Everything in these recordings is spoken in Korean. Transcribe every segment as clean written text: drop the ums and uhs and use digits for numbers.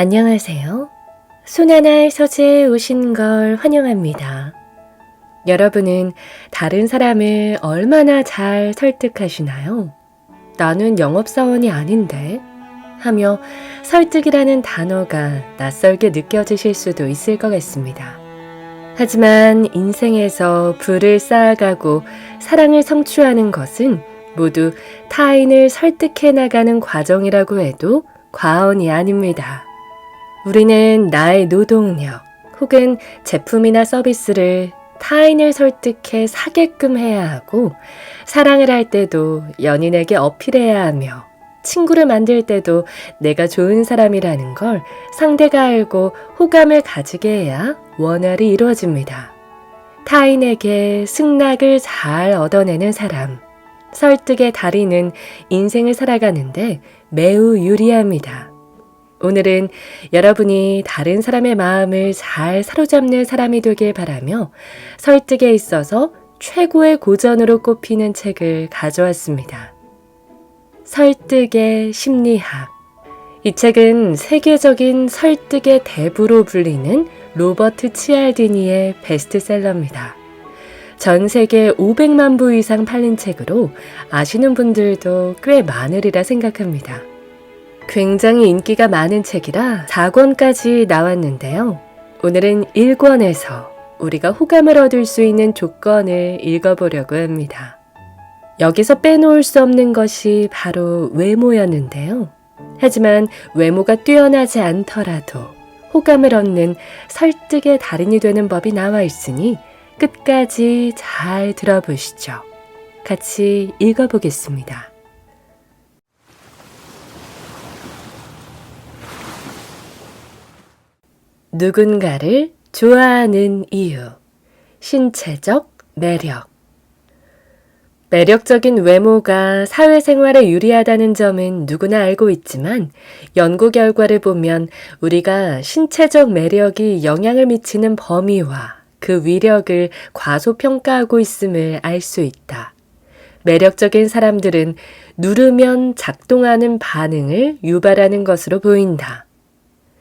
안녕하세요. 손하나의 서재에 오신 걸 환영합니다. 여러분은 다른 사람을 얼마나 잘 설득하시나요? 나는 영업사원이 아닌데 하며 설득이라는 단어가 낯설게 느껴지실 수도 있을 것 같습니다. 하지만 인생에서 부를 쌓아가고 사랑을 성취하는 것은 모두 타인을 설득해 나가는 과정이라고 해도 과언이 아닙니다. 우리는 나의 노동력 혹은 제품이나 서비스를 타인을 설득해 사게끔 해야 하고, 사랑을 할 때도 연인에게 어필해야 하며, 친구를 만들 때도 내가 좋은 사람이라는 걸 상대가 알고 호감을 가지게 해야 원활히 이루어집니다. 타인에게 승낙을 잘 얻어내는 사람, 설득의 달인은 인생을 살아가는데 매우 유리합니다. 오늘은 여러분이 다른 사람의 마음을 잘 사로잡는 사람이 되길 바라며 설득에 있어서 최고의 고전으로 꼽히는 책을 가져왔습니다. 설득의 심리학. 이 책은 세계적인 설득의 대부로 불리는 로버트 치알디니의 베스트셀러입니다. 전 세계 500만 부 이상 팔린 책으로 아시는 분들도 꽤 많으리라 생각합니다. 굉장히 인기가 많은 책이라 4권까지 나왔는데요. 오늘은 1권에서 우리가 호감을 얻을 수 있는 조건을 읽어보려고 합니다. 여기서 빼놓을 수 없는 것이 바로 외모였는데요. 하지만 외모가 뛰어나지 않더라도 호감을 얻는 설득의 달인이 되는 법이 나와 있으니 끝까지 잘 들어보시죠. 같이 읽어보겠습니다. 누군가를 좋아하는 이유. 신체적 매력. 매력적인 외모가 사회생활에 유리하다는 점은 누구나 알고 있지만, 연구 결과를 보면 우리가 신체적 매력이 영향을 미치는 범위와 그 위력을 과소평가하고 있음을 알 수 있다. 매력적인 사람들은 누르면 작동하는 반응을 유발하는 것으로 보인다.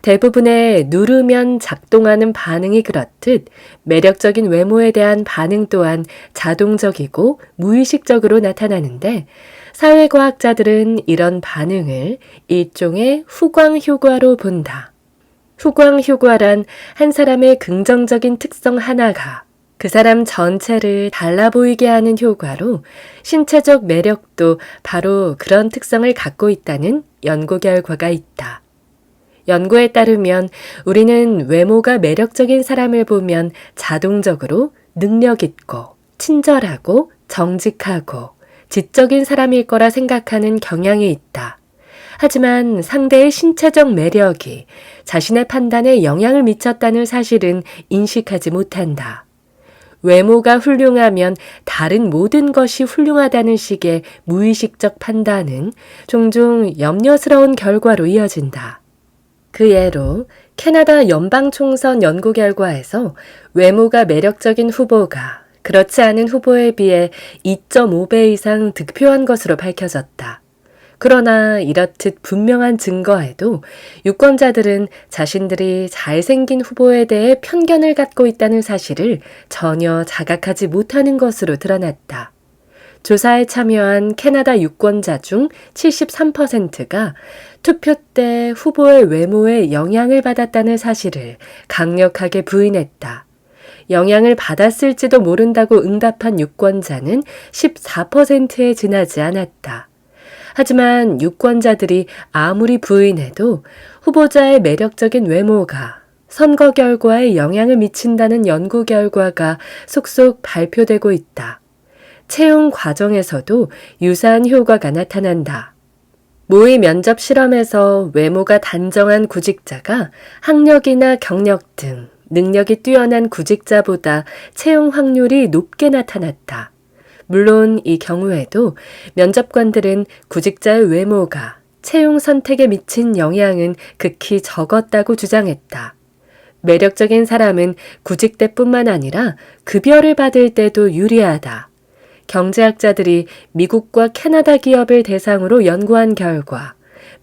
대부분의 누르면 작동하는 반응이 그렇듯 매력적인 외모에 대한 반응 또한 자동적이고 무의식적으로 나타나는데, 사회과학자들은 이런 반응을 일종의 후광 효과로 본다. 후광 효과란 한 사람의 긍정적인 특성 하나가 그 사람 전체를 달라 보이게 하는 효과로, 신체적 매력도 바로 그런 특성을 갖고 있다는 연구 결과가 있다. 연구에 따르면 우리는 외모가 매력적인 사람을 보면 자동적으로 능력 있고 친절하고 정직하고 지적인 사람일 거라 생각하는 경향이 있다. 하지만 상대의 신체적 매력이 자신의 판단에 영향을 미쳤다는 사실은 인식하지 못한다. 외모가 훌륭하면 다른 모든 것이 훌륭하다는 식의 무의식적 판단은 종종 염려스러운 결과로 이어진다. 그 예로 캐나다 연방총선 연구 결과에서 외모가 매력적인 후보가 그렇지 않은 후보에 비해 2.5배 이상 득표한 것으로 밝혀졌다. 그러나 이렇듯 분명한 증거에도 유권자들은 자신들이 잘생긴 후보에 대해 편견을 갖고 있다는 사실을 전혀 자각하지 못하는 것으로 드러났다. 조사에 참여한 캐나다 유권자 중 73%가 투표 때 후보의 외모에 영향을 받았다는 사실을 강력하게 부인했다. 영향을 받았을지도 모른다고 응답한 유권자는 14%에 지나지 않았다. 하지만 유권자들이 아무리 부인해도 후보자의 매력적인 외모가 선거 결과에 영향을 미친다는 연구 결과가 속속 발표되고 있다. 채용 과정에서도 유사한 효과가 나타난다. 모의 면접 실험에서 외모가 단정한 구직자가 학력이나 경력 등 능력이 뛰어난 구직자보다 채용 확률이 높게 나타났다. 물론 이 경우에도 면접관들은 구직자의 외모가 채용 선택에 미친 영향은 극히 적었다고 주장했다. 매력적인 사람은 구직 때뿐만 아니라 급여를 받을 때도 유리하다. 경제학자들이 미국과 캐나다 기업을 대상으로 연구한 결과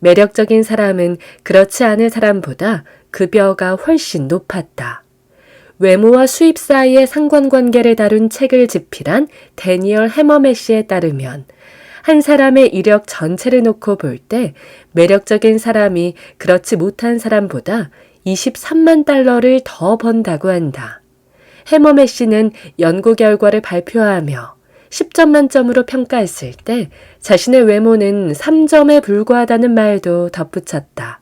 매력적인 사람은 그렇지 않은 사람보다 급여가 훨씬 높았다. 외모와 수입 사이의 상관관계를 다룬 책을 집필한 데니얼 해머메시에 따르면 한 사람의 이력 전체를 놓고 볼 때 매력적인 사람이 그렇지 못한 사람보다 23만 달러를 더 번다고 한다. 해머메시는 연구 결과를 발표하며 10점 만점으로 평가했을 때 자신의 외모는 3점에 불과하다는 말도 덧붙였다.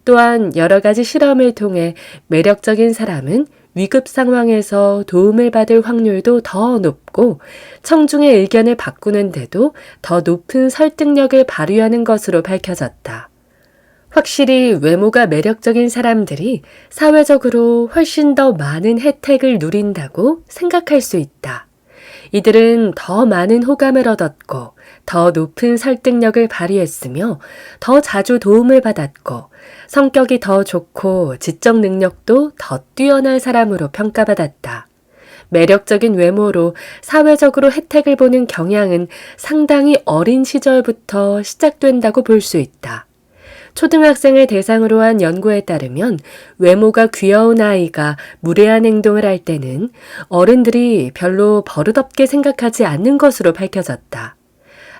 또한 여러 가지 실험을 통해 매력적인 사람은 위급 상황에서 도움을 받을 확률도 더 높고 청중의 의견을 바꾸는데도 더 높은 설득력을 발휘하는 것으로 밝혀졌다. 확실히 외모가 매력적인 사람들이 사회적으로 훨씬 더 많은 혜택을 누린다고 생각할 수 있다. 이들은 더 많은 호감을 얻었고 더 높은 설득력을 발휘했으며 더 자주 도움을 받았고 성격이 더 좋고 지적 능력도 더 뛰어난 사람으로 평가받았다. 매력적인 외모로 사회적으로 혜택을 보는 경향은 상당히 어린 시절부터 시작된다고 볼 수 있다. 초등학생을 대상으로 한 연구에 따르면 외모가 귀여운 아이가 무례한 행동을 할 때는 어른들이 별로 버릇없게 생각하지 않는 것으로 밝혀졌다.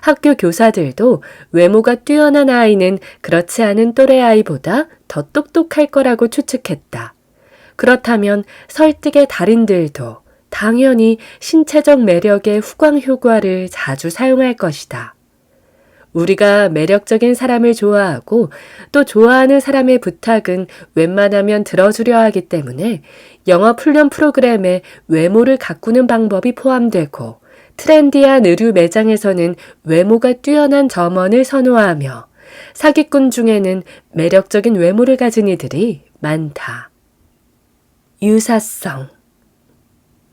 학교 교사들도 외모가 뛰어난 아이는 그렇지 않은 또래 아이보다 더 똑똑할 거라고 추측했다. 그렇다면 설득의 달인들도 당연히 신체적 매력의 후광 효과를 자주 사용할 것이다. 우리가 매력적인 사람을 좋아하고 또 좋아하는 사람의 부탁은 웬만하면 들어주려 하기 때문에 영업 훈련 프로그램에 외모를 가꾸는 방법이 포함되고 트렌디한 의류 매장에서는 외모가 뛰어난 점원을 선호하며 사기꾼 중에는 매력적인 외모를 가진 이들이 많다. 유사성.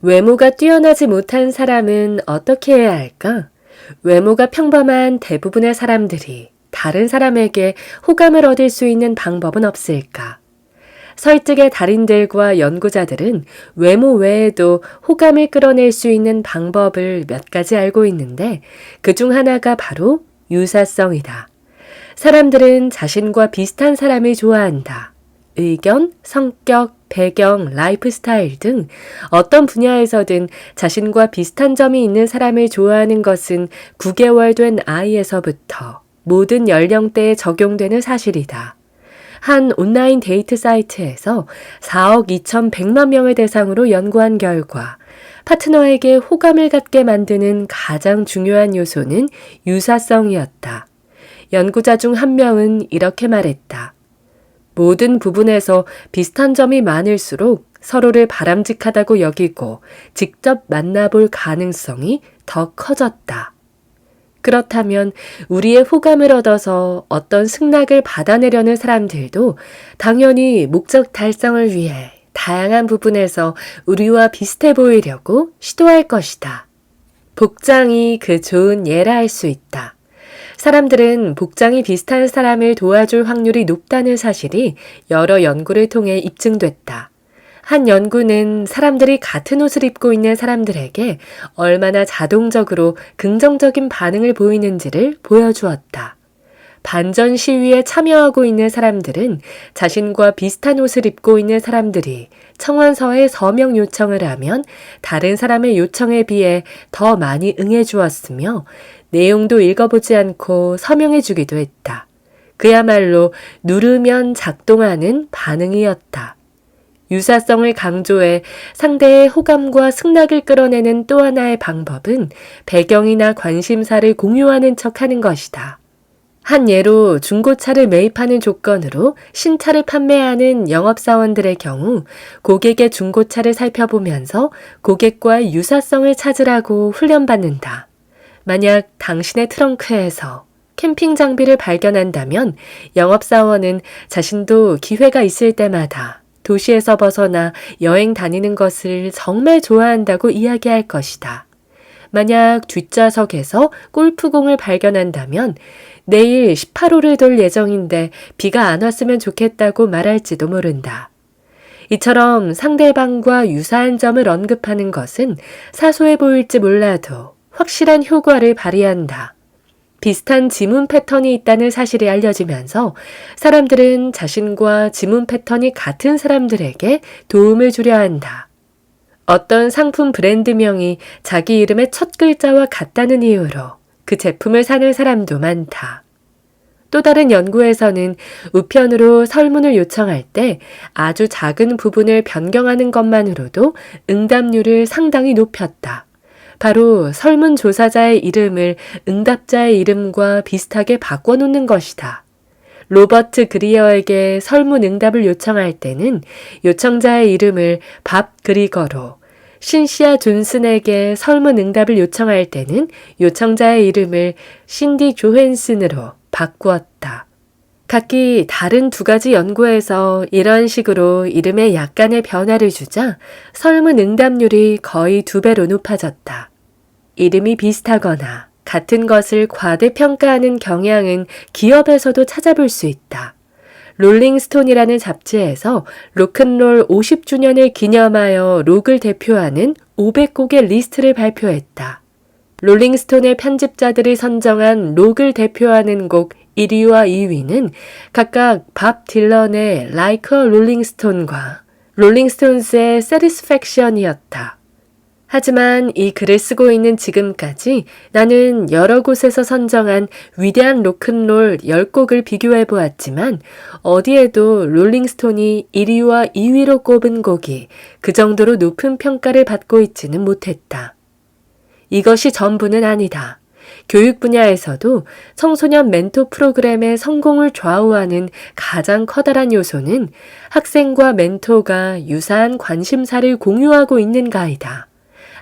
외모가 뛰어나지 못한 사람은 어떻게 해야 할까? 외모가 평범한 대부분의 사람들이 다른 사람에게 호감을 얻을 수 있는 방법은 없을까? 설득의 달인들과 연구자들은 외모 외에도 호감을 끌어낼 수 있는 방법을 몇 가지 알고 있는데 그중 하나가 바로 유사성이다. 사람들은 자신과 비슷한 사람을 좋아한다. 의견, 성격, 배경, 라이프 스타일 등 어떤 분야에서든 자신과 비슷한 점이 있는 사람을 좋아하는 것은 9개월 된 아이에서부터 모든 연령대에 적용되는 사실이다. 한 온라인 데이트 사이트에서 4억 2,100만 명을 대상으로 연구한 결과 파트너에게 호감을 갖게 만드는 가장 중요한 요소는 유사성이었다. 연구자 중 한 명은 이렇게 말했다. 모든 부분에서 비슷한 점이 많을수록 서로를 바람직하다고 여기고 직접 만나볼 가능성이 더 커졌다. 그렇다면 우리의 호감을 얻어서 어떤 승낙을 받아내려는 사람들도 당연히 목적 달성을 위해 다양한 부분에서 우리와 비슷해 보이려고 시도할 것이다. 복장이 그 좋은 예라 할 수 있다. 사람들은 복장이 비슷한 사람을 도와줄 확률이 높다는 사실이 여러 연구를 통해 입증됐다. 한 연구는 사람들이 같은 옷을 입고 있는 사람들에게 얼마나 자동적으로 긍정적인 반응을 보이는지를 보여주었다. 반전 시위에 참여하고 있는 사람들은 자신과 비슷한 옷을 입고 있는 사람들이 청원서에 서명 요청을 하면 다른 사람의 요청에 비해 더 많이 응해 주었으며 내용도 읽어보지 않고 서명해 주기도 했다. 그야말로 누르면 작동하는 반응이었다. 유사성을 강조해 상대의 호감과 승낙을 끌어내는 또 하나의 방법은 배경이나 관심사를 공유하는 척하는 것이다. 한 예로 중고차를 매입하는 조건으로 신차를 판매하는 영업사원들의 경우 고객의 중고차를 살펴보면서 고객과의 유사성을 찾으라고 훈련받는다. 만약 당신의 트렁크에서 캠핑 장비를 발견한다면 영업사원은 자신도 기회가 있을 때마다 도시에서 벗어나 여행 다니는 것을 정말 좋아한다고 이야기할 것이다. 만약 뒷좌석에서 골프공을 발견한다면 내일 18호를 돌 예정인데 비가 안 왔으면 좋겠다고 말할지도 모른다. 이처럼 상대방과 유사한 점을 언급하는 것은 사소해 보일지 몰라도 확실한 효과를 발휘한다. 비슷한 지문 패턴이 있다는 사실이 알려지면서 사람들은 자신과 지문 패턴이 같은 사람들에게 도움을 주려 한다. 어떤 상품 브랜드명이 자기 이름의 첫 글자와 같다는 이유로 그 제품을 사는 사람도 많다. 또 다른 연구에서는 우편으로 설문을 요청할 때 아주 작은 부분을 변경하는 것만으로도 응답률을 상당히 높였다. 바로 설문조사자의 이름을 응답자의 이름과 비슷하게 바꿔놓는 것이다. 로버트 그리어에게 설문 응답을 요청할 때는 요청자의 이름을 밥 그리거로, 신시아 존슨에게 설문 응답을 요청할 때는 요청자의 이름을 신디 조헨슨으로 바꾸었다. 각기 다른 두 가지 연구에서 이런 식으로 이름에 약간의 변화를 주자 설문 응답률이 거의 2배로 높아졌다. 이름이 비슷하거나 같은 것을 과대평가하는 경향은 기업에서도 찾아볼 수 있다. 롤링스톤이라는 잡지에서 로큰롤 50주년을 기념하여 록을 대표하는 500곡의 리스트를 발표했다. 롤링스톤의 편집자들이 선정한 록을 대표하는 곡 1위와 2위는 각각 밥 딜런의 Like a Rolling Stone과 롤링스톤스의 Satisfaction이었다. 하지만 이 글을 쓰고 있는 지금까지 나는 여러 곳에서 선정한 위대한 로큰롤 10곡을 비교해 보았지만 어디에도 롤링스톤이 1위와 2위로 꼽은 곡이 그 정도로 높은 평가를 받고 있지는 못했다. 이것이 전부는 아니다. 교육 분야에서도 청소년 멘토 프로그램의 성공을 좌우하는 가장 커다란 요소는 학생과 멘토가 유사한 관심사를 공유하고 있는가이다.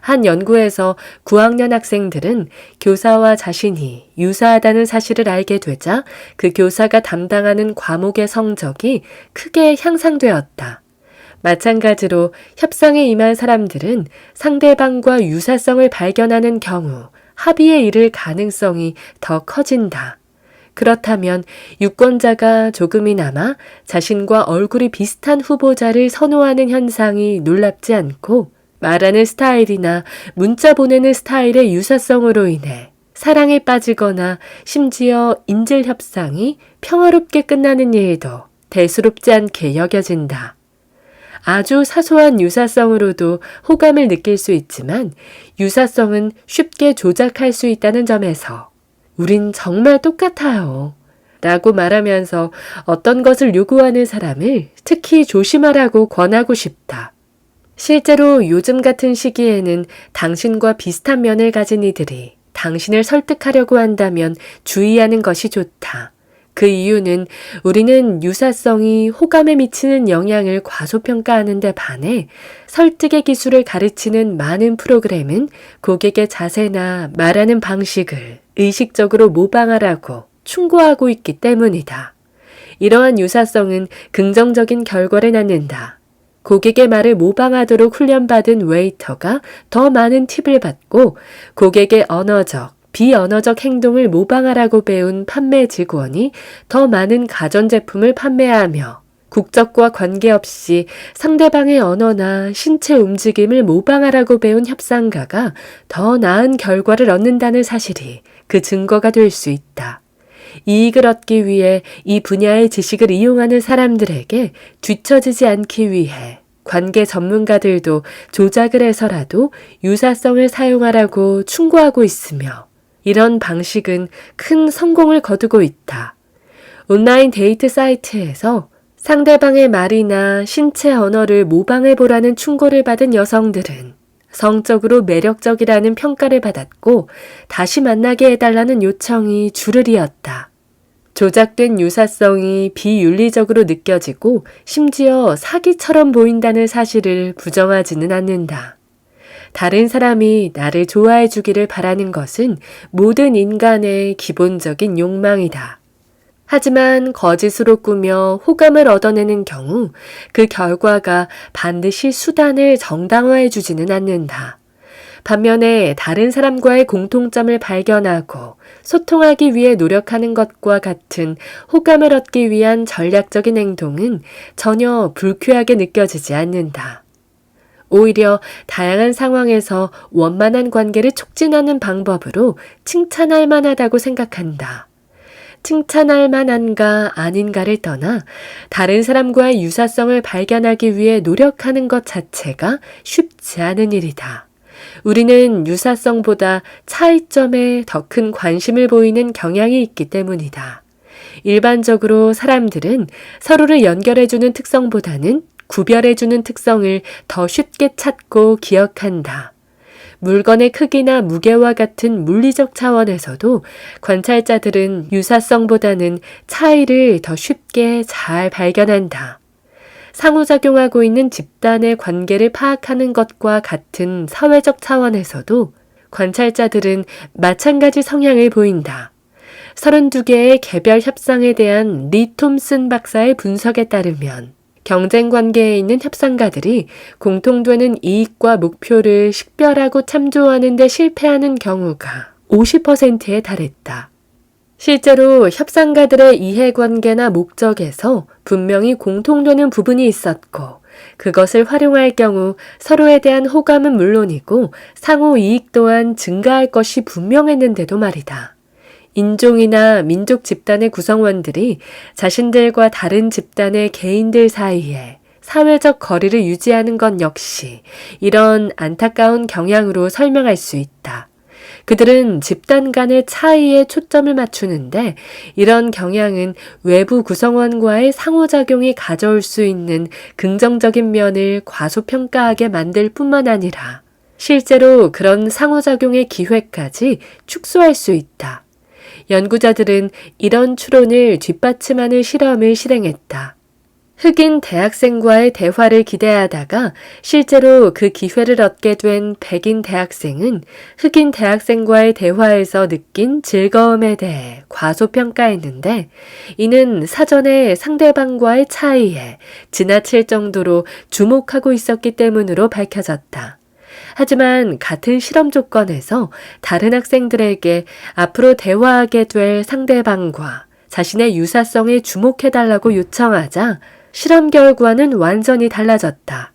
한 연구에서 9학년 학생들은 교사와 자신이 유사하다는 사실을 알게 되자 그 교사가 담당하는 과목의 성적이 크게 향상되었다. 마찬가지로 협상에 임한 사람들은 상대방과 유사성을 발견하는 경우 합의에 이를 가능성이 더 커진다. 그렇다면 유권자가 조금이나마 자신과 얼굴이 비슷한 후보자를 선호하는 현상이 놀랍지 않고 말하는 스타일이나 문자 보내는 스타일의 유사성으로 인해 사랑에 빠지거나 심지어 인질 협상이 평화롭게 끝나는 일도 대수롭지 않게 여겨진다. 아주 사소한 유사성으로도 호감을 느낄 수 있지만 유사성은 쉽게 조작할 수 있다는 점에서 우린 정말 똑같아요. 라고 말하면서 어떤 것을 요구하는 사람을 특히 조심하라고 권하고 싶다. 실제로 요즘 같은 시기에는 당신과 비슷한 면을 가진 이들이 당신을 설득하려고 한다면 주의하는 것이 좋다. 그 이유는 우리는 유사성이 호감에 미치는 영향을 과소평가하는 데 반해 설득의 기술을 가르치는 많은 프로그램은 고객의 자세나 말하는 방식을 의식적으로 모방하라고 충고하고 있기 때문이다. 이러한 유사성은 긍정적인 결과를 낳는다. 고객의 말을 모방하도록 훈련받은 웨이터가 더 많은 팁을 받고 고객의 언어적, 비언어적 행동을 모방하라고 배운 판매 직원이 더 많은 가전제품을 판매하며 국적과 관계없이 상대방의 언어나 신체 움직임을 모방하라고 배운 협상가가 더 나은 결과를 얻는다는 사실이 그 증거가 될 수 있다. 이익을 얻기 위해 이 분야의 지식을 이용하는 사람들에게 뒤처지지 않기 위해 관계 전문가들도 조작을 해서라도 유사성을 사용하라고 충고하고 있으며 이런 방식은 큰 성공을 거두고 있다. 온라인 데이트 사이트에서 상대방의 말이나 신체 언어를 모방해보라는 충고를 받은 여성들은 성적으로 매력적이라는 평가를 받았고 다시 만나게 해달라는 요청이 줄을 이었다. 조작된 유사성이 비윤리적으로 느껴지고 심지어 사기처럼 보인다는 사실을 부정하지는 않는다. 다른 사람이 나를 좋아해 주기를 바라는 것은 모든 인간의 기본적인 욕망이다. 하지만 거짓으로 꾸며 호감을 얻어내는 경우 그 결과가 반드시 수단을 정당화해 주지는 않는다. 반면에 다른 사람과의 공통점을 발견하고 소통하기 위해 노력하는 것과 같은 호감을 얻기 위한 전략적인 행동은 전혀 불쾌하게 느껴지지 않는다. 오히려 다양한 상황에서 원만한 관계를 촉진하는 방법으로 칭찬할 만하다고 생각한다. 칭찬할 만한가 아닌가를 떠나 다른 사람과의 유사성을 발견하기 위해 노력하는 것 자체가 쉽지 않은 일이다. 우리는 유사성보다 차이점에 더 큰 관심을 보이는 경향이 있기 때문이다. 일반적으로 사람들은 서로를 연결해주는 특성보다는 구별해주는 특성을 더 쉽게 찾고 기억한다. 물건의 크기나 무게와 같은 물리적 차원에서도 관찰자들은 유사성보다는 차이를 더 쉽게 잘 발견한다. 상호작용하고 있는 집단의 관계를 파악하는 것과 같은 사회적 차원에서도 관찰자들은 마찬가지 성향을 보인다. 32개의 개별 협상에 대한 리 톰슨 박사의 분석에 따르면 경쟁 관계에 있는 협상가들이 공통되는 이익과 목표를 식별하고 참조하는 데 실패하는 경우가 50%에 달했다. 실제로 협상가들의 이해관계나 목적에서 분명히 공통되는 부분이 있었고 그것을 활용할 경우 서로에 대한 호감은 물론이고 상호 이익 또한 증가할 것이 분명했는데도 말이다. 인종이나 민족 집단의 구성원들이 자신들과 다른 집단의 개인들 사이에 사회적 거리를 유지하는 것 역시 이런 안타까운 경향으로 설명할 수 있다. 그들은 집단 간의 차이에 초점을 맞추는데 이런 경향은 외부 구성원과의 상호작용이 가져올 수 있는 긍정적인 면을 과소평가하게 만들 뿐만 아니라 실제로 그런 상호작용의 기회까지 축소할 수 있다. 연구자들은 이런 추론을 뒷받침하는 실험을 실행했다. 흑인 대학생과의 대화를 기대하다가 실제로 그 기회를 얻게 된 백인 대학생은 흑인 대학생과의 대화에서 느낀 즐거움에 대해 과소평가했는데 이는 사전에 상대방과의 차이에 지나칠 정도로 주목하고 있었기 때문으로 밝혀졌다. 하지만 같은 실험 조건에서 다른 학생들에게 앞으로 대화하게 될 상대방과 자신의 유사성에 주목해달라고 요청하자 실험 결과는 완전히 달라졌다.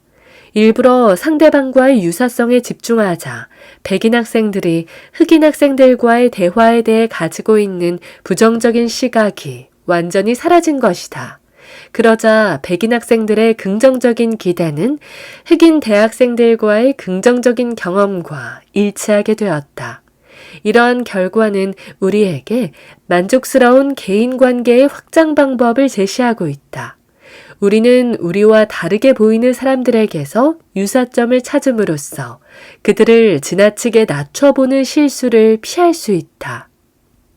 일부러 상대방과의 유사성에 집중하자 백인 학생들이 흑인 학생들과의 대화에 대해 가지고 있는 부정적인 시각이 완전히 사라진 것이다. 그러자 백인 학생들의 긍정적인 기대는 흑인 대학생들과의 긍정적인 경험과 일치하게 되었다. 이러한 결과는 우리에게 만족스러운 개인 관계의 확장 방법을 제시하고 있다. 우리는 우리와 다르게 보이는 사람들에게서 유사점을 찾음으로써 그들을 지나치게 낮춰보는 실수를 피할 수 있다.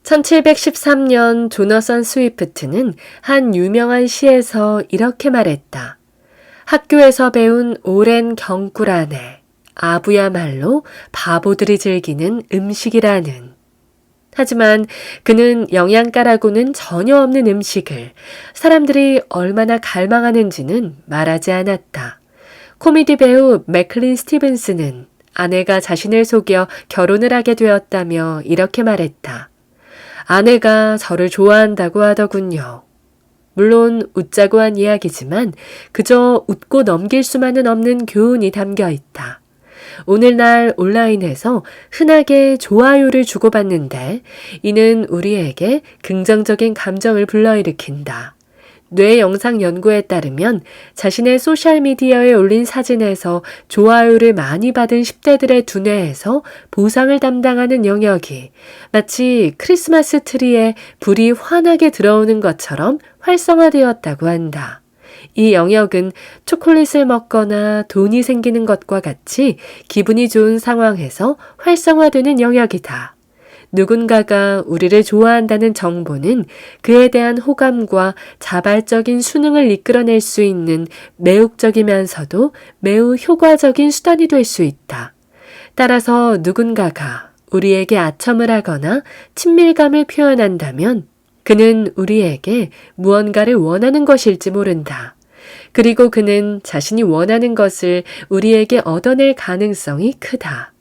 1713년 조너선 스위프트는 한 유명한 시에서 이렇게 말했다. 학교에서 배운 오랜 경꿀 안에 아부야말로 바보들이 즐기는 음식이라는. 하지만 그는 영양가라고는 전혀 없는 음식을 사람들이 얼마나 갈망하는지는 말하지 않았다. 코미디 배우 맥클린 스티븐스는 아내가 자신을 속여 결혼을 하게 되었다며 이렇게 말했다. 아내가 저를 좋아한다고 하더군요. 물론 웃자고 한 이야기지만 그저 웃고 넘길 수만은 없는 교훈이 담겨 있다. 오늘날 온라인에서 흔하게 좋아요를 주고받는데 이는 우리에게 긍정적인 감정을 불러일으킨다. 뇌 영상 연구에 따르면 자신의 소셜미디어에 올린 사진에서 좋아요를 많이 받은 10대들의 두뇌에서 보상을 담당하는 영역이 마치 크리스마스 트리에 불이 환하게 들어오는 것처럼 활성화되었다고 한다. 이 영역은 초콜릿을 먹거나 돈이 생기는 것과 같이 기분이 좋은 상황에서 활성화되는 영역이다. 누군가가 우리를 좋아한다는 정보는 그에 대한 호감과 자발적인 수능을 이끌어낼 수 있는 매혹적이면서도 매우 효과적인 수단이 될 수 있다. 따라서 누군가가 우리에게 아첨을 하거나 친밀감을 표현한다면 그는 우리에게 무언가를 원하는 것일지 모른다. 그리고 그는 자신이 원하는 것을 우리에게 얻어낼 가능성이 크다.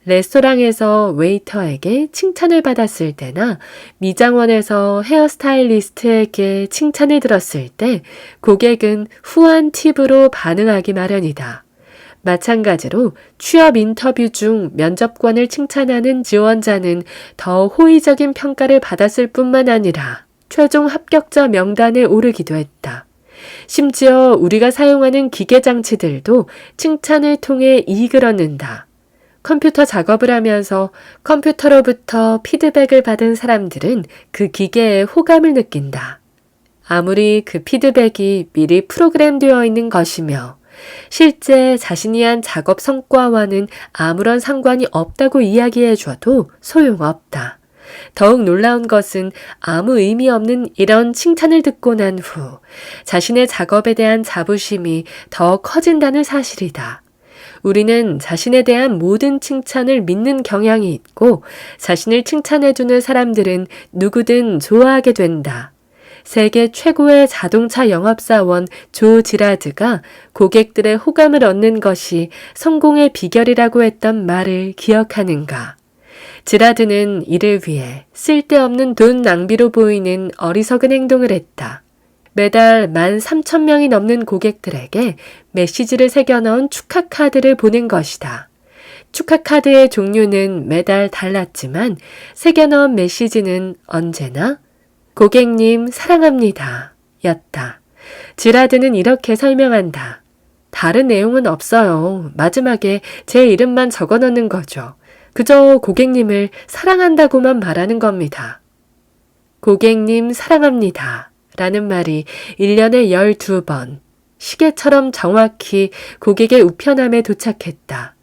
레스토랑에서 웨이터에게 칭찬을 받았을 때나 미장원에서 헤어스타일리스트에게 칭찬을 들었을 때 고객은 후한 팁으로 반응하기 마련이다. 마찬가지로 취업 인터뷰 중 면접관을 칭찬하는 지원자는 더 호의적인 평가를 받았을 뿐만 아니라 최종 합격자 명단에 오르기도 했다. 심지어 우리가 사용하는 기계 장치들도 칭찬을 통해 이익을 얻는다. 컴퓨터 작업을 하면서 컴퓨터로부터 피드백을 받은 사람들은 그 기계에 호감을 느낀다. 아무리 그 피드백이 미리 프로그램되어 있는 것이며 실제 자신이 한 작업 성과와는 아무런 상관이 없다고 이야기해 줘도 소용없다. 더욱 놀라운 것은 아무 의미 없는 이런 칭찬을 듣고 난 후 자신의 작업에 대한 자부심이 더 커진다는 사실이다. 우리는 자신에 대한 모든 칭찬을 믿는 경향이 있고 자신을 칭찬해주는 사람들은 누구든 좋아하게 된다. 세계 최고의 자동차 영업사원 조 지라드가 고객들의 호감을 얻는 것이 성공의 비결이라고 했던 말을 기억하는가? 지라드는 이를 위해 쓸데없는 돈 낭비로 보이는 어리석은 행동을 했다. 매달 13,000명이 넘는 고객들에게 메시지를 새겨넣은 축하 카드를 보낸 것이다. 축하 카드의 종류는 매달 달랐지만 새겨넣은 메시지는 언제나 고객님 사랑합니다 였다. 지라드는 이렇게 설명한다. 다른 내용은 없어요. 마지막에 제 이름만 적어넣는 거죠. 그저 고객님을 사랑한다고만 말하는 겁니다. 고객님 사랑합니다 라는 말이 1년에 12번 시계처럼 정확히 고객의 우편함에 도착했다.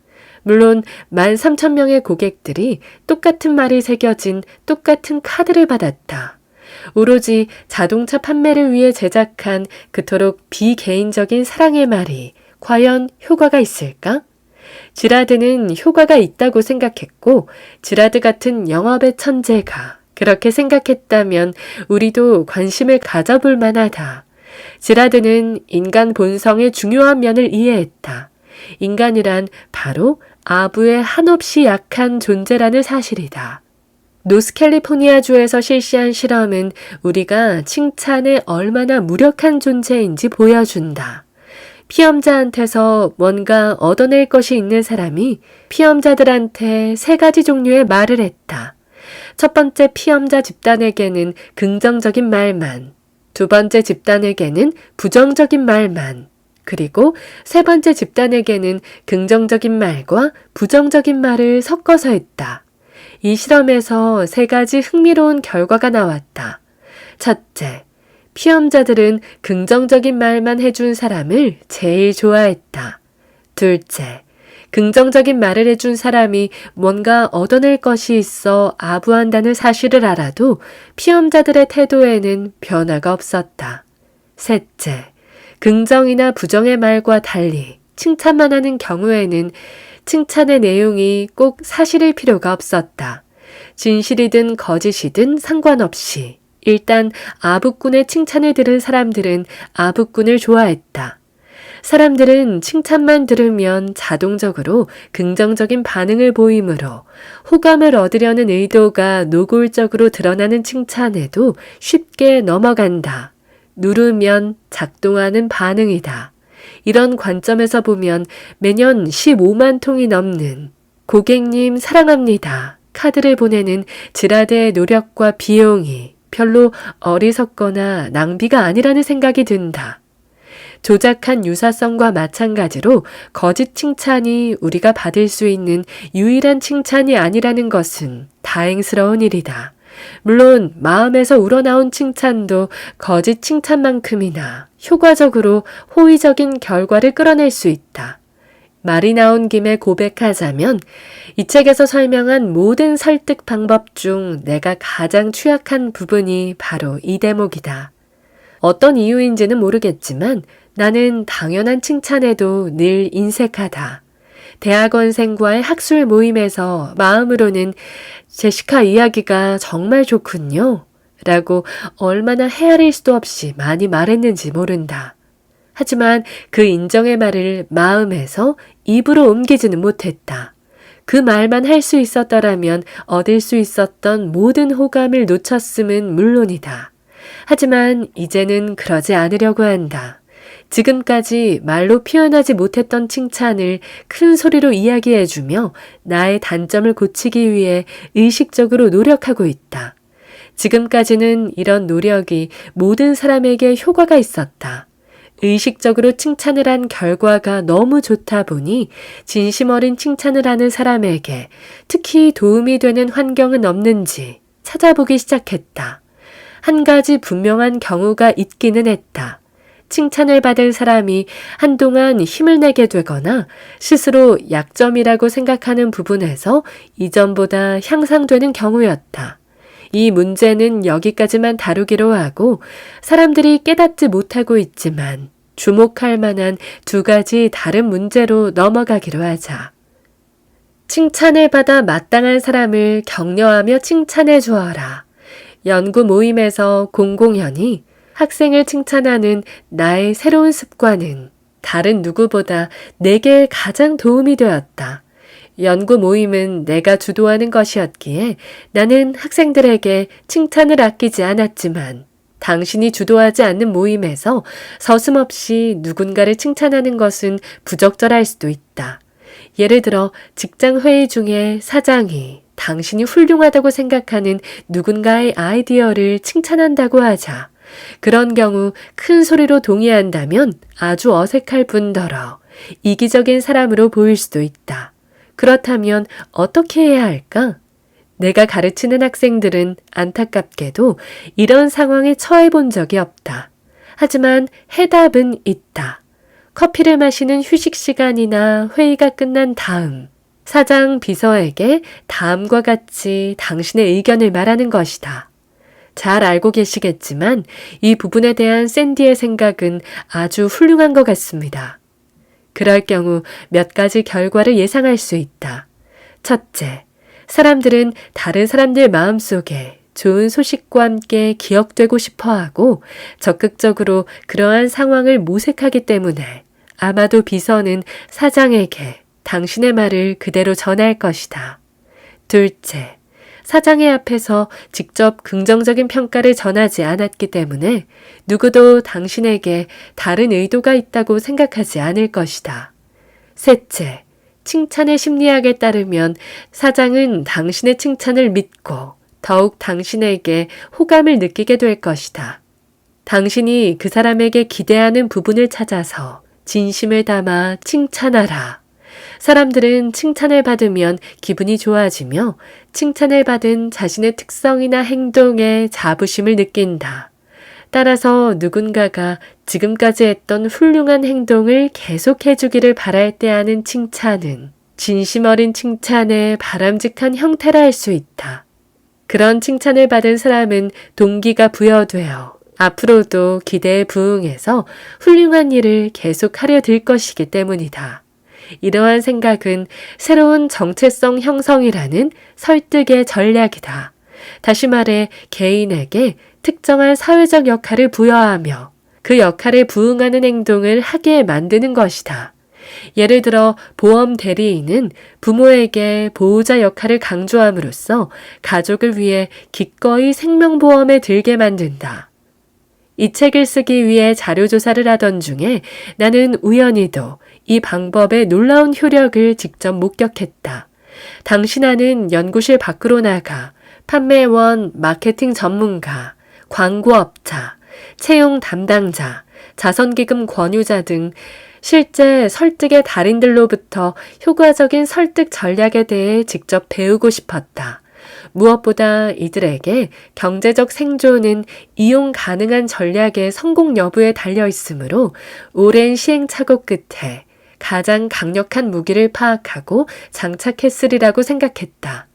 물론 13,000명의 고객들이 똑같은 말이 새겨진 똑같은 카드를 받았다. 오로지 자동차 판매를 위해 제작한 그토록 비개인적인 사랑의 말이 과연 효과가 있을까? 지라드는 효과가 있다고 생각했고 지라드 같은 영업의 천재가 그렇게 생각했다면 우리도 관심을 가져볼 만하다. 지라드는 인간 본성의 중요한 면을 이해했다. 인간이란 바로 아부에 한없이 약한 존재라는 사실이다. 노스캘리포니아주에서 실시한 실험은 우리가 칭찬에 얼마나 무력한 존재인지 보여준다. 피험자한테서 뭔가 얻어낼 것이 있는 사람이 피험자들한테 3가지 종류의 말을 했다. 첫 번째 피험자 집단에게는 긍정적인 말만, 두 번째 집단에게는 부정적인 말만, 그리고 세 번째 집단에게는 긍정적인 말과 부정적인 말을 섞어서 했다. 이 실험에서 3가지 흥미로운 결과가 나왔다. 첫째, 피험자들은 긍정적인 말만 해준 사람을 제일 좋아했다. 둘째, 긍정적인 말을 해준 사람이 뭔가 얻어낼 것이 있어 아부한다는 사실을 알아도 피험자들의 태도에는 변화가 없었다. 셋째, 긍정이나 부정의 말과 달리 칭찬만 하는 경우에는 칭찬의 내용이 꼭 사실일 필요가 없었다. 진실이든 거짓이든 상관없이 일단 아부꾼의 칭찬을 들은 사람들은 아부꾼을 좋아했다. 사람들은 칭찬만 들으면 자동적으로 긍정적인 반응을 보이므로 호감을 얻으려는 의도가 노골적으로 드러나는 칭찬에도 쉽게 넘어간다. 누르면 작동하는 반응이다. 이런 관점에서 보면 매년 15만 통이 넘는 고객님 사랑합니다 카드를 보내는 지라드의 노력과 비용이 별로 어리석거나 낭비가 아니라는 생각이 든다. 조작한 유사성과 마찬가지로 거짓 칭찬이 우리가 받을 수 있는 유일한 칭찬이 아니라는 것은 다행스러운 일이다. 물론 마음에서 우러나온 칭찬도 거짓 칭찬만큼이나 효과적으로 호의적인 결과를 끌어낼 수 있다. 말이 나온 김에 고백하자면 이 책에서 설명한 모든 설득 방법 중 내가 가장 취약한 부분이 바로 이 대목이다. 어떤 이유인지는 모르겠지만 나는 당연한 칭찬에도 늘 인색하다. 대학원생과의 학술 모임에서 마음으로는 제시카 이야기가 정말 좋군요. 라고 얼마나 헤아릴 수도 없이 많이 말했는지 모른다. 하지만 그 인정의 말을 마음에서 입으로 옮기지는 못했다. 그 말만 할 수 있었더라면 얻을 수 있었던 모든 호감을 놓쳤음은 물론이다. 하지만 이제는 그러지 않으려고 한다. 지금까지 말로 표현하지 못했던 칭찬을 큰 소리로 이야기해주며 나의 단점을 고치기 위해 의식적으로 노력하고 있다. 지금까지는 이런 노력이 모든 사람에게 효과가 있었다. 의식적으로 칭찬을 한 결과가 너무 좋다 보니 진심 어린 칭찬을 하는 사람에게 특히 도움이 되는 환경은 없는지 찾아보기 시작했다. 한 가지 분명한 경우가 있기는 했다. 칭찬을 받은 사람이 한동안 힘을 내게 되거나 스스로 약점이라고 생각하는 부분에서 이전보다 향상되는 경우였다. 이 문제는 여기까지만 다루기로 하고 사람들이 깨닫지 못하고 있지만 주목할 만한 두 가지 다른 문제로 넘어가기로 하자. 칭찬을 받아 마땅한 사람을 격려하며 칭찬해 주어라. 연구 모임에서 공공연히 학생을 칭찬하는 나의 새로운 습관은 다른 누구보다 내게 가장 도움이 되었다. 연구 모임은 내가 주도하는 것이었기에 나는 학생들에게 칭찬을 아끼지 않았지만 당신이 주도하지 않는 모임에서 서슴없이 누군가를 칭찬하는 것은 부적절할 수도 있다. 예를 들어 직장 회의 중에 사장이 당신이 훌륭하다고 생각하는 누군가의 아이디어를 칭찬한다고 하자. 그런 경우 큰 소리로 동의한다면 아주 어색할 뿐더러 이기적인 사람으로 보일 수도 있다. 그렇다면 어떻게 해야 할까? 내가 가르치는 학생들은 안타깝게도 이런 상황에 처해 본 적이 없다. 하지만 해답은 있다. 커피를 마시는 휴식 시간이나 회의가 끝난 다음 사장 비서에게 다음과 같이 당신의 의견을 말하는 것이다. 잘 알고 계시겠지만 이 부분에 대한 샌디의 생각은 아주 훌륭한 것 같습니다. 그럴 경우 몇 가지 결과를 예상할 수 있다. 첫째, 사람들은 다른 사람들 마음속에 좋은 소식과 함께 기억되고 싶어하고 적극적으로 그러한 상황을 모색하기 때문에 아마도 비서는 사장에게 당신의 말을 그대로 전할 것이다. 둘째, 사장의 앞에서 직접 긍정적인 평가를 전하지 않았기 때문에 누구도 당신에게 다른 의도가 있다고 생각하지 않을 것이다. 셋째, 칭찬의 심리학에 따르면 사장은 당신의 칭찬을 믿고 더욱 당신에게 호감을 느끼게 될 것이다. 당신이 그 사람에게 기대하는 부분을 찾아서 진심을 담아 칭찬하라. 사람들은 칭찬을 받으면 기분이 좋아지며 칭찬을 받은 자신의 특성이나 행동에 자부심을 느낀다. 따라서 누군가가 지금까지 했던 훌륭한 행동을 계속해주기를 바랄 때 하는 칭찬은 진심 어린 칭찬의 바람직한 형태라 할 수 있다. 그런 칭찬을 받은 사람은 동기가 부여되어 앞으로도 기대에 부응해서 훌륭한 일을 계속하려 들 것이기 때문이다. 이러한 생각은 새로운 정체성 형성이라는 설득의 전략이다. 다시 말해 개인에게 특정한 사회적 역할을 부여하며 그 역할에 부응하는 행동을 하게 만드는 것이다. 예를 들어 보험 대리인은 부모에게 보호자 역할을 강조함으로써 가족을 위해 기꺼이 생명보험에 들게 만든다. 이 책을 쓰기 위해 자료조사를 하던 중에 나는 우연히도 이 방법의 놀라운 효력을 직접 목격했다. 당신아는 연구실 밖으로 나가 판매원, 마케팅 전문가, 광고업자, 채용 담당자, 자선기금 권유자 등 실제 설득의 달인들로부터 효과적인 설득 전략에 대해 직접 배우고 싶었다. 무엇보다 이들에게 경제적 생존은 이용 가능한 전략의 성공 여부에 달려 있으므로 오랜 시행착오 끝에 가장 강력한 무기를 파악하고 장착했으리라고 생각했다.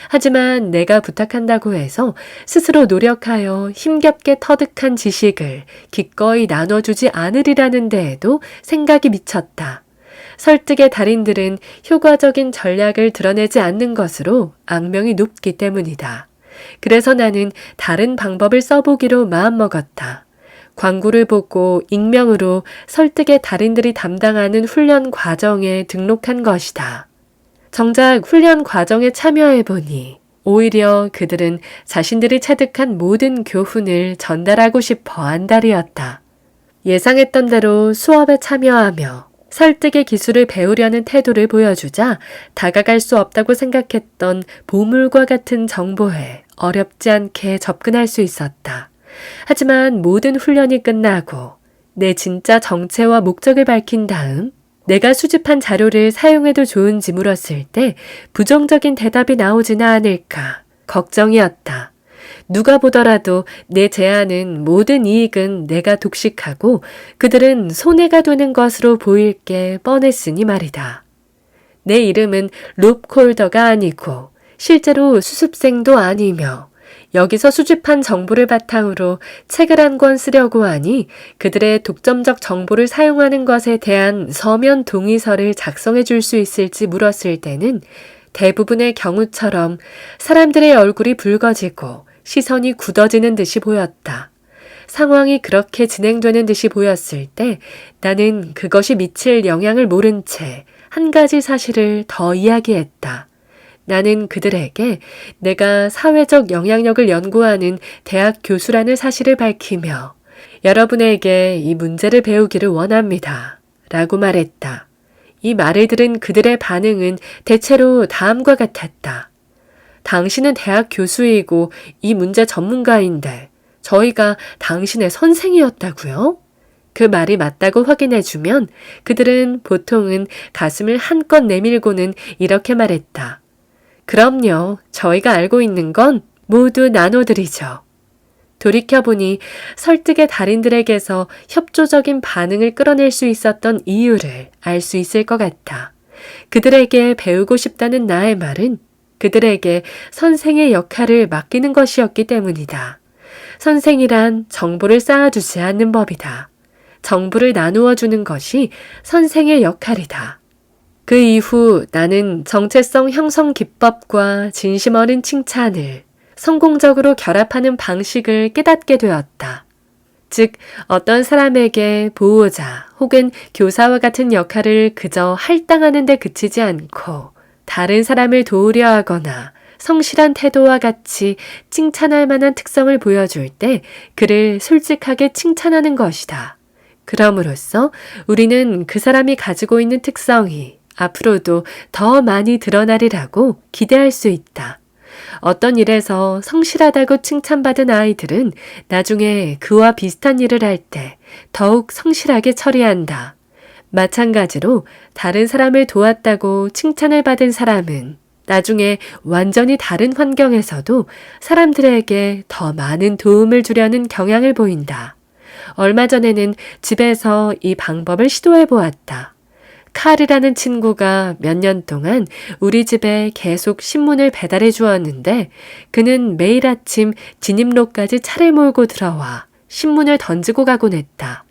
하지만 내가 부탁한다고 해서 스스로 노력하여 힘겹게 터득한 지식을 기꺼이 나눠주지 않으리라는 데에도 생각이 미쳤다. 설득의 달인들은 효과적인 전략을 드러내지 않는 것으로 악명이 높기 때문이다. 그래서 나는 다른 방법을 써보기로 마음먹었다. 광고를 보고 익명으로 설득의 달인들이 담당하는 훈련 과정에 등록한 것이다. 정작 훈련 과정에 참여해보니 오히려 그들은 자신들이 체득한 모든 교훈을 전달하고 싶어 한달이었다. 예상했던 대로 수업에 참여하며 설득의 기술을 배우려는 태도를 보여주자 다가갈 수 없다고 생각했던 보물과 같은 정보에 어렵지 않게 접근할 수 있었다. 하지만 모든 훈련이 끝나고 내 진짜 정체와 목적을 밝힌 다음 내가 수집한 자료를 사용해도 좋은지 물었을 때 부정적인 대답이 나오지는 않을까 걱정이었다. 누가 보더라도 내 제안은 모든 이익은 내가 독식하고 그들은 손해가 되는 것으로 보일 게 뻔했으니 말이다. 내 이름은 롭콜더가 아니고 실제로 수습생도 아니며 여기서 수집한 정보를 바탕으로 책을 한 권 쓰려고 하니 그들의 독점적 정보를 사용하는 것에 대한 서면 동의서를 작성해 줄 수 있을지 물었을 때는 대부분의 경우처럼 사람들의 얼굴이 붉어지고 시선이 굳어지는 듯이 보였다. 상황이 그렇게 진행되는 듯이 보였을 때 나는 그것이 미칠 영향을 모른 채 한 가지 사실을 더 이야기했다. 나는 그들에게 내가 사회적 영향력을 연구하는 대학 교수라는 사실을 밝히며 여러분에게 이 문제를 배우기를 원합니다. 라고 말했다. 이 말을 들은 그들의 반응은 대체로 다음과 같았다. 당신은 대학 교수이고 이 문제 전문가인데 저희가 당신의 선생이었다고요? 그 말이 맞다고 확인해주면 그들은 보통은 가슴을 한껏 내밀고는 이렇게 말했다. 그럼요. 저희가 알고 있는 건 모두 나눠드리죠. 돌이켜보니 설득의 달인들에게서 협조적인 반응을 끌어낼 수 있었던 이유를 알 수 있을 것 같아. 그들에게 배우고 싶다는 나의 말은 그들에게 선생의 역할을 맡기는 것이었기 때문이다. 선생이란 정보를 쌓아두지 않는 법이다. 정보를 나누어 주는 것이 선생의 역할이다. 그 이후 나는 정체성 형성 기법과 진심 어린 칭찬을 성공적으로 결합하는 방식을 깨닫게 되었다. 즉, 어떤 사람에게 보호자 혹은 교사와 같은 역할을 그저 할당하는 데 그치지 않고 다른 사람을 도우려 하거나 성실한 태도와 같이 칭찬할 만한 특성을 보여줄 때 그를 솔직하게 칭찬하는 것이다. 그럼으로써 우리는 그 사람이 가지고 있는 특성이 앞으로도 더 많이 드러나리라고 기대할 수 있다. 어떤 일에서 성실하다고 칭찬받은 아이들은 나중에 그와 비슷한 일을 할 때 더욱 성실하게 처리한다. 마찬가지로 다른 사람을 도왔다고 칭찬을 받은 사람은 나중에 완전히 다른 환경에서도 사람들에게 더 많은 도움을 주려는 경향을 보인다. 얼마 전에는 집에서 이 방법을 시도해 보았다. 칼이라는 친구가 몇 년 동안 우리 집에 계속 신문을 배달해 주었는데 그는 매일 아침 진입로까지 차를 몰고 들어와 신문을 던지고 가곤 했다.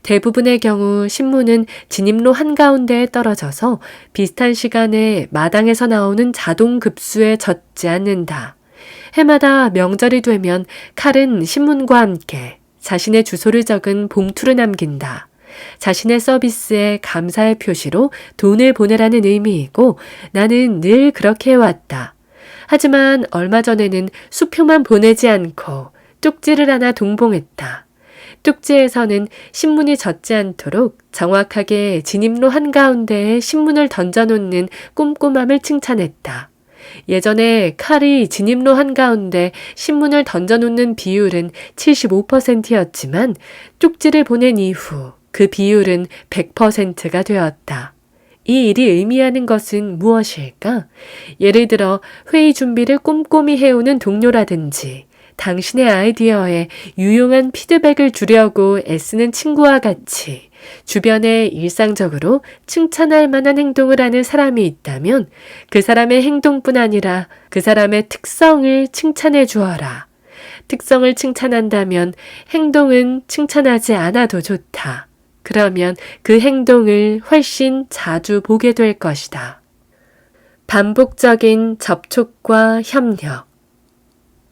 대부분의 경우 신문은 진입로 한가운데에 떨어져서 비슷한 시간에 마당에서 나오는 자동 급수에 젖지 않는다. 해마다 명절이 되면 칼은 신문과 함께 자신의 주소를 적은 봉투를 남긴다. 자신의 서비스에 감사의 표시로 돈을 보내라는 의미이고 나는 늘 그렇게 해왔다. 하지만 얼마 전에는 수표만 보내지 않고 쪽지를 하나 동봉했다. 쪽지에서는 신문이 젖지 않도록 정확하게 진입로 한가운데에 신문을 던져놓는 꼼꼼함을 칭찬했다. 예전에 칼이 진입로 한가운데 신문을 던져놓는 비율은 75%였지만 쪽지를 보낸 이후 그 비율은 100%가 되었다. 이 일이 의미하는 것은 무엇일까? 예를 들어 회의 준비를 꼼꼼히 해오는 동료라든지 당신의 아이디어에 유용한 피드백을 주려고 애쓰는 친구와 같이 주변에 일상적으로 칭찬할 만한 행동을 하는 사람이 있다면 그 사람의 행동뿐 아니라 그 사람의 특성을 칭찬해 주어라. 특성을 칭찬한다면 행동은 칭찬하지 않아도 좋다. 그러면 그 행동을 훨씬 자주 보게 될 것이다. 반복적인 접촉과 협력.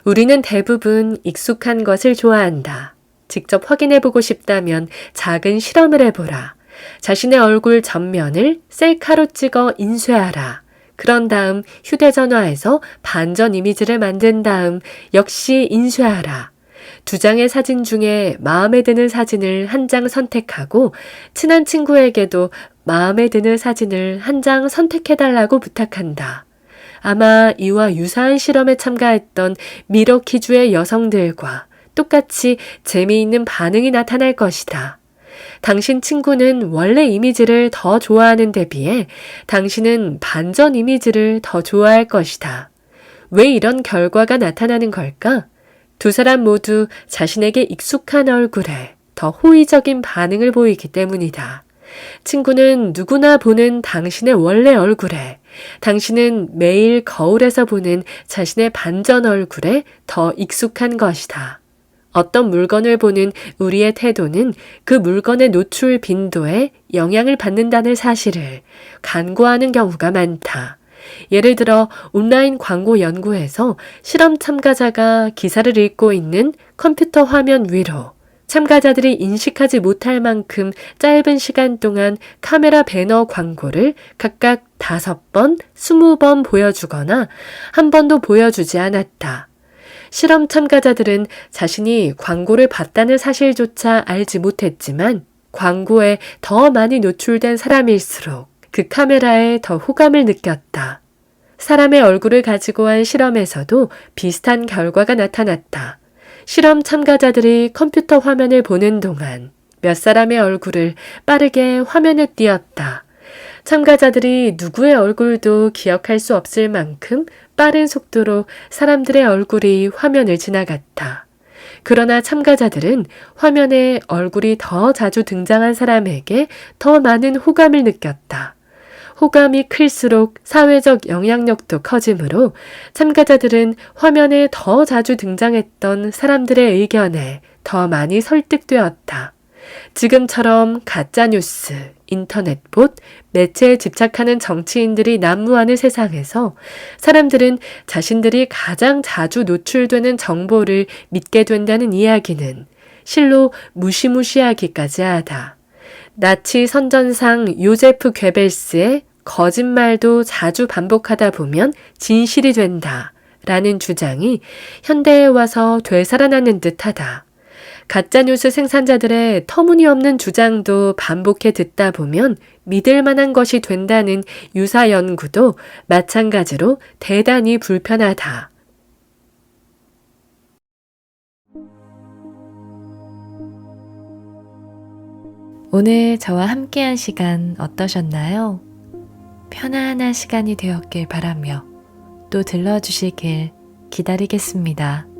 우리는 대부분 익숙한 것을 좋아한다. 직접 확인해보고 싶다면 작은 실험을 해보라. 자신의 얼굴 전면을 셀카로 찍어 인쇄하라. 그런 다음 휴대전화에서 반전 이미지를 만든 다음 역시 인쇄하라. 두 장의 사진 중에 마음에 드는 사진을 한 장 선택하고 친한 친구에게도 마음에 드는 사진을 한 장 선택해달라고 부탁한다. 아마 이와 유사한 실험에 참가했던 미러키주의 여성들과 똑같이 재미있는 반응이 나타날 것이다. 당신 친구는 원래 이미지를 더 좋아하는 데 비해 당신은 반전 이미지를 더 좋아할 것이다. 왜 이런 결과가 나타나는 걸까? 두 사람 모두 자신에게 익숙한 얼굴에 더 호의적인 반응을 보이기 때문이다. 친구는 누구나 보는 당신의 원래 얼굴에, 당신은 매일 거울에서 보는 자신의 반전 얼굴에 더 익숙한 것이다. 어떤 물건을 보는 우리의 태도는 그 물건의 노출 빈도에 영향을 받는다는 사실을 간과하는 경우가 많다. 예를 들어 온라인 광고 연구에서 실험 참가자가 기사를 읽고 있는 컴퓨터 화면 위로 참가자들이 인식하지 못할 만큼 짧은 시간 동안 카메라 배너 광고를 각각 5번, 20번 보여주거나 한 번도 보여주지 않았다. 실험 참가자들은 자신이 광고를 봤다는 사실조차 알지 못했지만 광고에 더 많이 노출된 사람일수록 그 카메라에 더 호감을 느꼈다. 사람의 얼굴을 가지고 한 실험에서도 비슷한 결과가 나타났다. 실험 참가자들이 컴퓨터 화면을 보는 동안 몇 사람의 얼굴을 빠르게 화면에 띄었다. 참가자들이 누구의 얼굴도 기억할 수 없을 만큼 빠른 속도로 사람들의 얼굴이 화면을 지나갔다. 그러나 참가자들은 화면에 얼굴이 더 자주 등장한 사람에게 더 많은 호감을 느꼈다. 호감이 클수록 사회적 영향력도 커지므로 참가자들은 화면에 더 자주 등장했던 사람들의 의견에 더 많이 설득되었다. 지금처럼 가짜뉴스, 인터넷봇, 매체에 집착하는 정치인들이 난무하는 세상에서 사람들은 자신들이 가장 자주 노출되는 정보를 믿게 된다는 이야기는 실로 무시무시하기까지 하다. 나치 선전상 요제프 괴벨스의 거짓말도 자주 반복하다 보면 진실이 된다 라는 주장이 현대에 와서 되살아나는 듯하다. 가짜뉴스 생산자들의 터무니없는 주장도 반복해 듣다 보면 믿을 만한 것이 된다는 유사 연구도 마찬가지로 대단히 불편하다. 오늘 저와 함께한 시간 어떠셨나요? 편안한 시간이 되었길 바라며 또 들러주시길 기다리겠습니다.